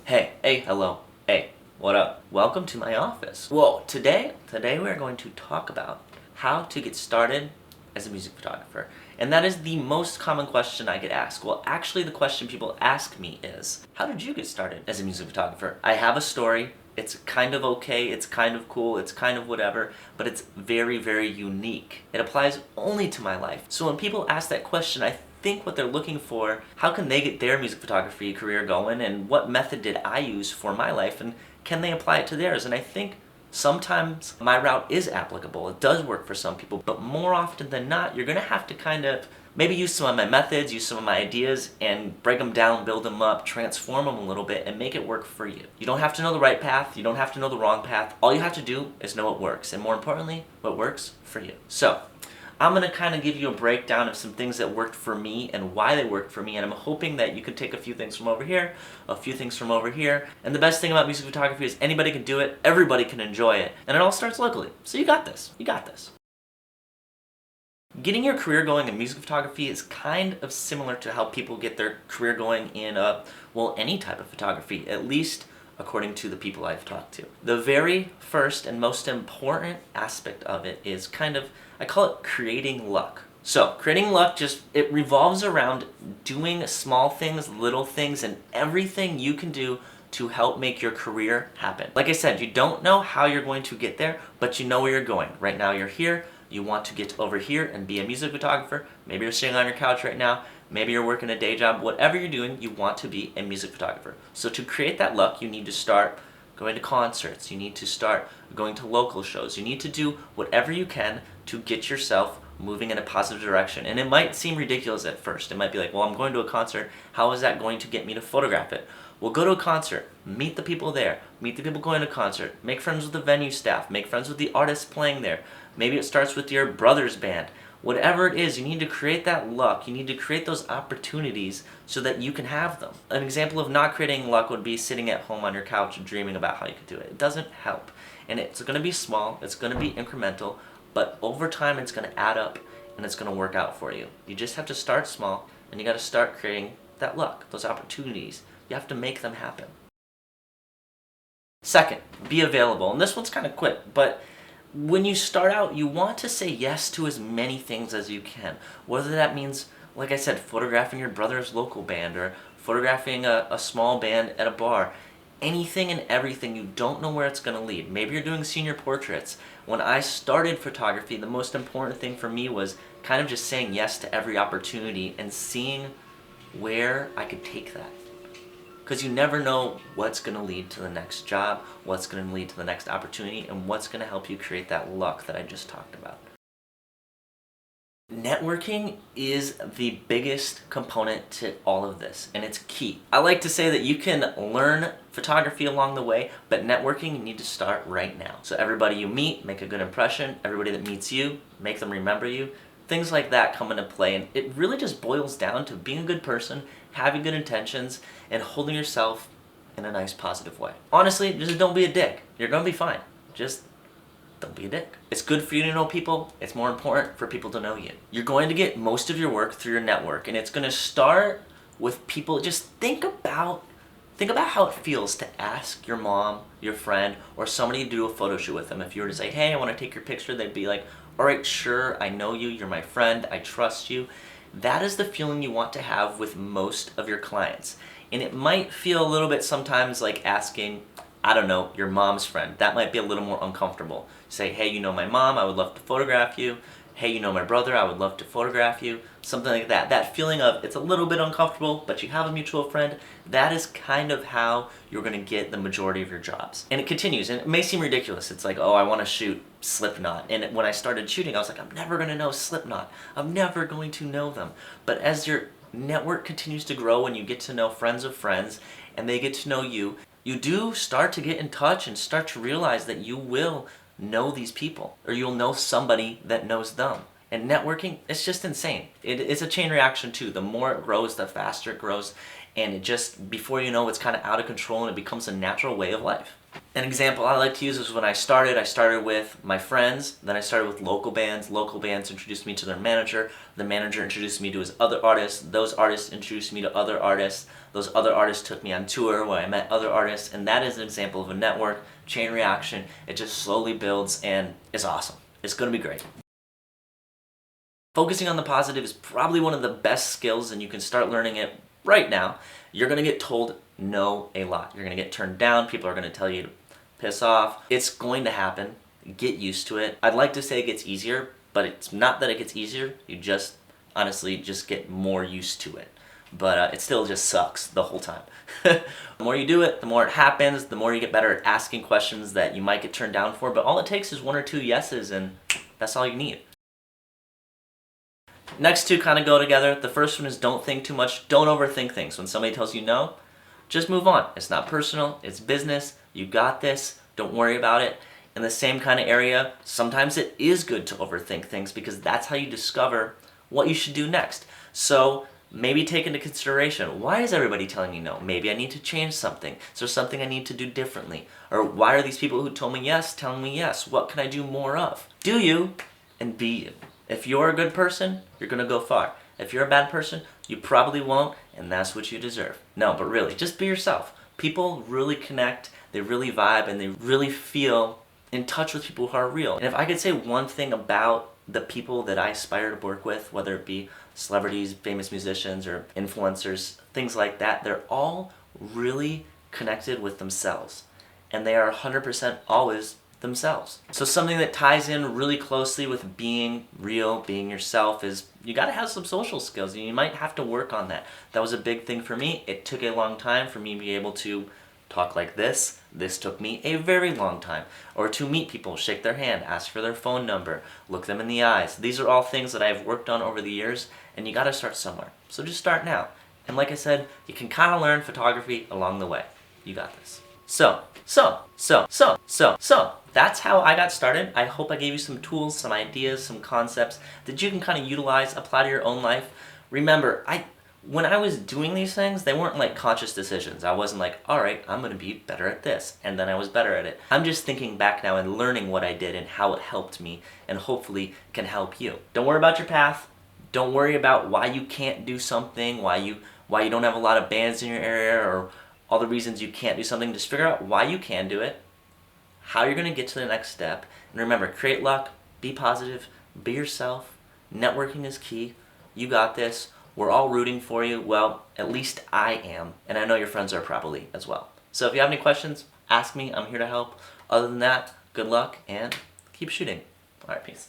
Hello. Hey, what up? Welcome to my office. Whoa, today we're going to talk about how to get started as a music photographer. And that is the most common question I get asked. Well, actually the question people ask me is, how did you get started as a music photographer? I have a story. It's kind of okay, it's kind of cool, it's kind of whatever, but it's very, very unique. It applies only to my life. So when people ask that question, I think what they're looking for, how can they get their music photography career going, and what method did I use for my life, and can they apply it to theirs? And I think sometimes my route is applicable. It does work for some people, but more often than not, you're gonna have to kind of maybe use some of my methods, use some of my ideas, and break them down, build them up, transform them a little bit, and make it work for you. You don't have to know the right path, you don't have to know the wrong path. All you have to do is know what works, and more importantly, what works for you. So, I'm going to kind of give you a breakdown of some things that worked for me and why they worked for me, and I'm hoping that you can take a few things from over here, a few things from over here, and the best thing about music photography is anybody can do it, everybody can enjoy it, and it all starts locally. So you got this. You got this. Getting your career going in music photography is kind of similar to how people get their career going in, any type of photography, at least according to the people I've talked to. The very first and most important aspect of it is I call it creating luck. So, creating luck it revolves around doing small things, little things, and everything you can do to help make your career happen. Like I said, you don't know how you're going to get there, but you know where you're going. Right now you're here, you want to get over here and be a music photographer. Maybe you're sitting on your couch right now, maybe you're working a day job, whatever you're doing, you want to be a music photographer. So to create that luck, you need to start going to concerts, you need to start going to local shows, you need to do whatever you can to get yourself moving in a positive direction. And it might seem ridiculous at first. It might be like, well, I'm going to a concert, how is that going to get me to photograph it? Well, go to a concert, meet the people there, meet the people going to concert, make friends with the venue staff, make friends with the artists playing there. Maybe it starts with your brother's band. Whatever it is, you need to create that luck. You need to create those opportunities so that you can have them. An example of not creating luck would be sitting at home on your couch and dreaming about how you could do it. It doesn't help. And it's going to be small, it's going to be incremental, but over time it's going to add up and it's going to work out for you. You just have to start small and you got to start creating that luck, those opportunities. You have to make them happen. Second, be available. And this one's kind of quick, but when you start out, you want to say yes to as many things as you can. Whether that means, like I said, photographing your brother's local band or photographing a small band at a bar. Anything and everything, you don't know where it's going to lead. Maybe you're doing senior portraits. When I started photography, the most important thing for me was kind of just saying yes to every opportunity and seeing where I could take that. Because you never know what's going to lead to the next job, what's going to lead to the next opportunity, and what's going to help you create that luck that I just talked about. Networking is the biggest component to all of this, and it's key. I like to say that you can learn photography along the way, but networking, you need to start right now. So everybody you meet, make a good impression. Everybody that meets you, make them remember you. Things like that come into play, and it really just boils down to being a good person, having good intentions, and holding yourself in a nice, positive way. Honestly, just don't be a dick. You're gonna be fine. Just don't be a dick. It's good for you to know people. It's more important for people to know you. You're going to get most of your work through your network, and it's gonna start with people. Just think about how it feels to ask your mom, your friend, or somebody to do a photo shoot with them. If you were to say, hey, I wanna take your picture, they'd be like, all right, sure, I know you, you're my friend, I trust you. That is the feeling you want to have with most of your clients. And it might feel a little bit sometimes like asking, I don't know, your mom's friend. That might be a little more uncomfortable. Say, hey, you know my mom, I would love to photograph you. Hey, you know my brother, I would love to photograph you. Something like that. That feeling of it's a little bit uncomfortable, but you have a mutual friend, that is kind of how you're going to get the majority of your jobs. And it continues, and it may seem ridiculous. It's like, oh, I want to shoot Slipknot. And when I started shooting, I was like, I'm never going to know Slipknot. I'm never going to know them. But as your network continues to grow and you get to know friends of friends, and they get to know you, you do start to get in touch and start to realize that you will know these people, or you'll know somebody that knows them. And networking, it's just insane. It's a chain reaction too. The more it grows, the faster it grows, and it just, before you know, it's kind of out of control and it becomes a natural way of life. An example I like to use is when I started with my friends, then I started with local bands. Local bands introduced me to their manager. The manager introduced me to his other artists. Those artists introduced me to other artists. Those other artists took me on tour where I met other artists, and that is an example of a network, chain reaction. It just slowly builds and it's awesome. It's going to be great. Focusing on the positive is probably one of the best skills, and you can start learning it right now. You're going to get told no a lot. You're going to get turned down. People are going to tell you to piss off. It's going to happen. Get used to it. I'd like to say it gets easier, but it's not that it gets easier. You just honestly just get more used to it. But it still just sucks the whole time. The more you do it, the more it happens, the more you get better at asking questions that you might get turned down for, but all it takes is 1 or 2 yeses, and that's all you need. Next two kind of go together. The first one is don't think too much. Don't overthink things. When somebody tells you no, just move on. It's not personal. It's business. You got this. Don't worry about it. In the same kind of area, sometimes it is good to overthink things because that's how you discover what you should do next. So maybe take into consideration, why is everybody telling me no? Maybe I need to change something. Is there something I need to do differently? Or why are these people who told me yes telling me yes? What can I do more of? Do you and be you. If you're a good person, you're going to go far. If you're a bad person, you probably won't, and that's what you deserve. No, but really, just be yourself. People really connect, they really vibe, and they really feel in touch with people who are real. And if I could say one thing about the people that I aspire to work with, whether it be celebrities, famous musicians, or influencers, things like that, they're all really connected with themselves. And they are 100% always themselves. So something that ties in really closely with being real, being yourself, is you gotta have some social skills, and you might have to work on that. That was a big thing for me. It took a long time for me to be able to talk like this. This took me a very long time. Or to meet people, shake their hand, ask for their phone number, look them in the eyes. These are all things that I've worked on over the years, and you gotta start somewhere. So just start now. And like I said, you can kind of learn photography along the way. You got this. So, that's how I got started. I hope I gave you some tools, some ideas, some concepts that you can kind of utilize, apply to your own life. Remember, when I was doing these things, they weren't like conscious decisions. I wasn't like, all right, I'm going to be better at this, and then I was better at it. I'm just thinking back now and learning what I did and how it helped me, and hopefully can help you. Don't worry about your path. Don't worry about why you can't do something, why you don't have a lot of bands in your area, or all the reasons you can't do something. Just figure out why you can do it, how you're going to get to the next step. And remember, create luck, be positive, be yourself. Networking is key. You got this. We're all rooting for you. Well, at least I am. And I know your friends are probably as well. So if you have any questions, ask me. I'm here to help. Other than that, good luck and keep shooting. All right, peace.